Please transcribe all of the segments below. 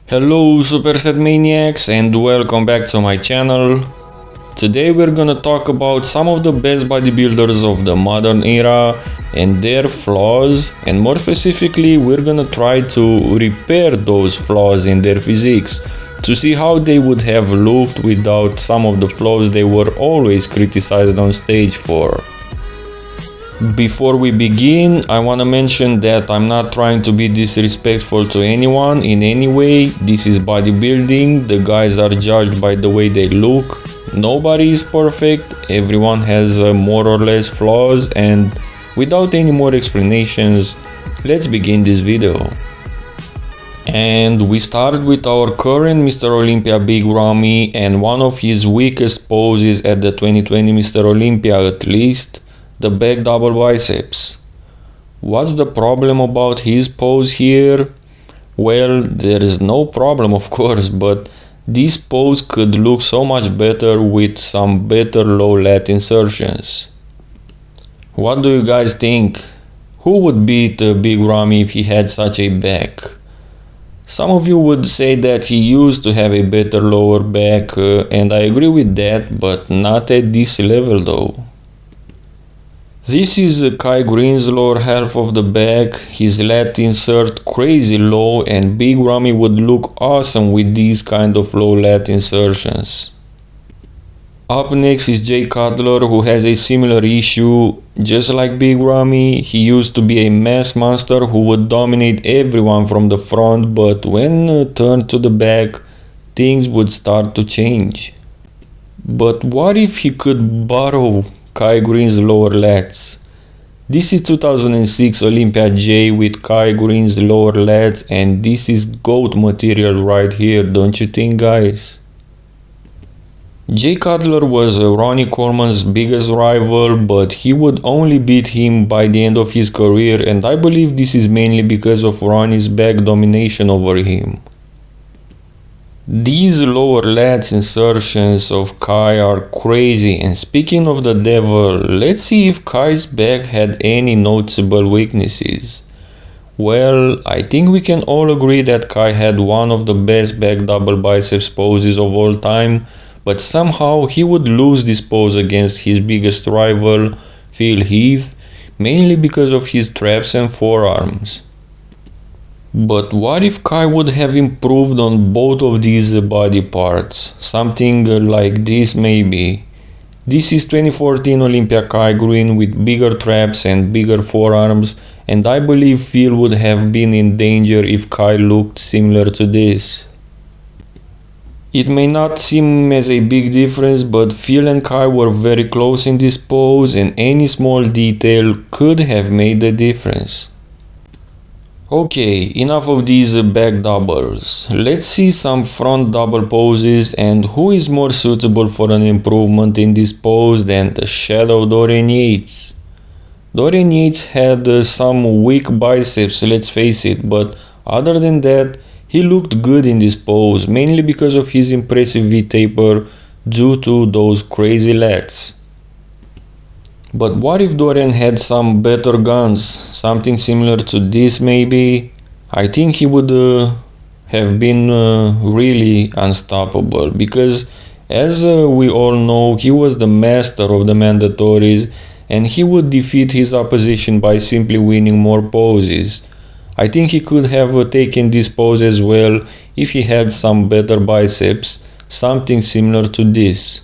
Hello Superset Maniacs and welcome back to my channel. Today we're gonna talk about some of the best bodybuilders of the modern era and their flaws, and more specifically we're gonna try to repair those flaws in their physiques to see how they would have looked without some of the flaws they were always criticized on stage for. Before we begin, I want to mention that I'm not trying to be disrespectful to anyone in any way. This is bodybuilding, the guys are judged by the way they look. Nobody is perfect, everyone has more or less flaws, and without any more explanations, let's begin this video. And we start with our current Mr. Olympia Big Ramy and one of his weakest poses at the 2020 Mr. Olympia at least. The back double biceps. What's the problem about his pose here? Well, there is no problem of course, but this pose could look so much better with some better low lat insertions. What do you guys think? Who would beat Big Ramy if he had such a back? Some of you would say that he used to have a better lower back, and I agree with that, but not at this level though. This is Greene's lower half of the back, his lat insert crazy low, and Big Ramy would look awesome with these kind of low lat insertions. Up next is Cutler, who has a similar issue. Just like Big Ramy, he used to be a mass monster who would dominate everyone from the front, but when turned to the back, things would start to change. But what if he could borrow Greene's lower lats? This is 2006 Olympia J with Greene's lower lats, and this is GOAT material right here, don't you think, guys? Cutler was Ronnie Coleman's biggest rival, but he would only beat him by the end of his career, and I believe this is mainly because of Ronnie's back domination over him. These lower lats insertions of Kai are crazy, and speaking of the devil, let's see if Kai's back had any noticeable weaknesses. Well, I think we can all agree that Kai had one of the best back double biceps poses of all time, but somehow he would lose this pose against his biggest rival, Heath, mainly because of his traps and forearms. But what if Kai would have improved on both of these body parts? Something like this maybe. This is 2014 Olympia Greene with bigger traps and bigger forearms, and I believe Phil would have been in danger if Kai looked similar to this. It may not seem as a big difference, but Phil and Kai were very close in this pose, and any small detail could have made the difference. Okay, enough of these back doubles. Let's see some front double poses, and who is more suitable for an improvement in this pose than the shadow Dorian Yates. Dorian Yates had some weak biceps, let's face it, but other than that, he looked good in this pose, mainly because of his impressive V-taper due to those crazy lats. But what if Dorian had some better guns, something similar to this maybe? I think he would have been really unstoppable, because as we all know, he was the master of the mandatories, and he would defeat his opposition by simply winning more poses. I think he could have taken this pose as well if he had some better biceps, something similar to this.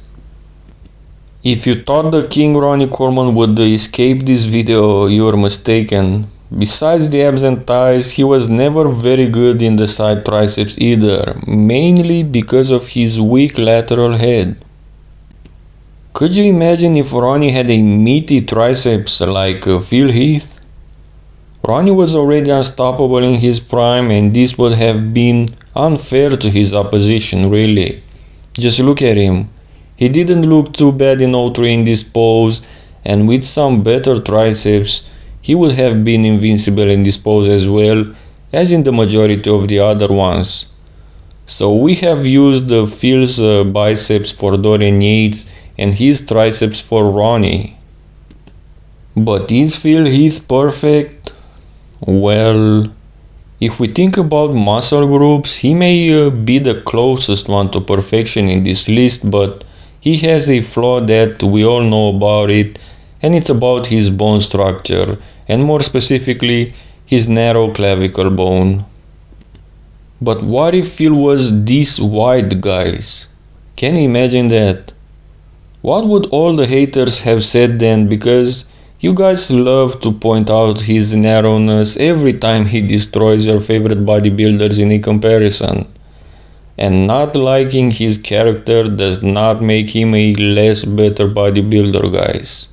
If you thought the King Ronnie Coleman would escape this video, you were mistaken. Besides the abs and thighs, he was never very good in the side triceps either, mainly because of his weak lateral head. Could you imagine if Ronnie had a meaty triceps like Heath? Ronnie was already unstoppable in his prime, and this would have been unfair to his opposition, really. Just look at him. He didn't look too bad in O3 in this pose, and with some better triceps, he would have been invincible in this pose as well, as in the majority of the other ones. So we have used Phil's biceps for Dorian Yates and his triceps for Ronnie. But is Heath perfect? Well, If we think about muscle groups, he may be the closest one to perfection in this list, but he has a flaw that we all know about it, and it's about his bone structure, and more specifically, his narrow clavicle bone. But what if Phil was this wide, guys? Can you imagine that? What would all the haters have said then? Because you guys love to point out his narrowness every time he destroys your favorite bodybuilders in a comparison. And not liking his character does not make him a less better bodybuilder, guys.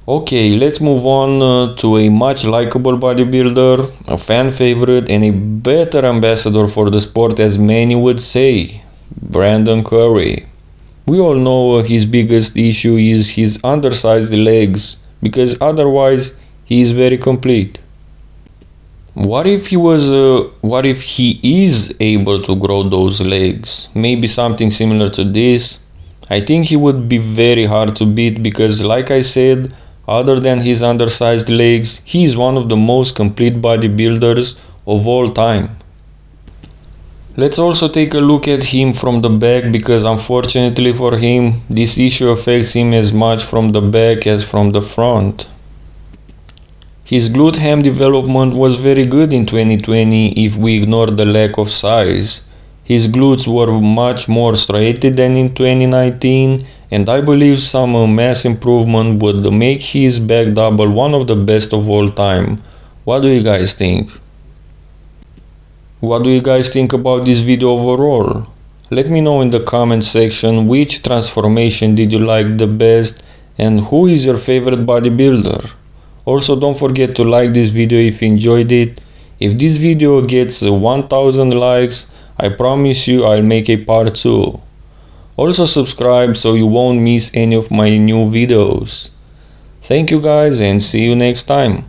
Okay, let's move on to a much likable bodybuilder, a fan favorite, and a better ambassador for the sport, as many would say, Brandon Curry. We all know his biggest issue is his undersized legs, because otherwise he is very complete. What if he is able to grow those legs? Maybe something similar to this? I think he would be very hard to beat because, like I said, other than his undersized legs, he is one of the most complete bodybuilders of all time. Let's also take a look at him from the back because unfortunately for him, this issue affects him as much from the back as from the front. His glute ham development was very good in 2020 if we ignore the lack of size. His glutes were much more striated than in 2019, and I believe some mass improvement would make his back double one of the best of all time. What do you guys think? What do you guys think about this video overall? Let me know in the comment section which transformation did you like the best and who is your favorite bodybuilder. Also, don't forget to like this video if you enjoyed it. If this video gets 1000 likes, I promise you I'll make a part 2. Also subscribe so you won't miss any of my new videos. Thank you guys and see you next time.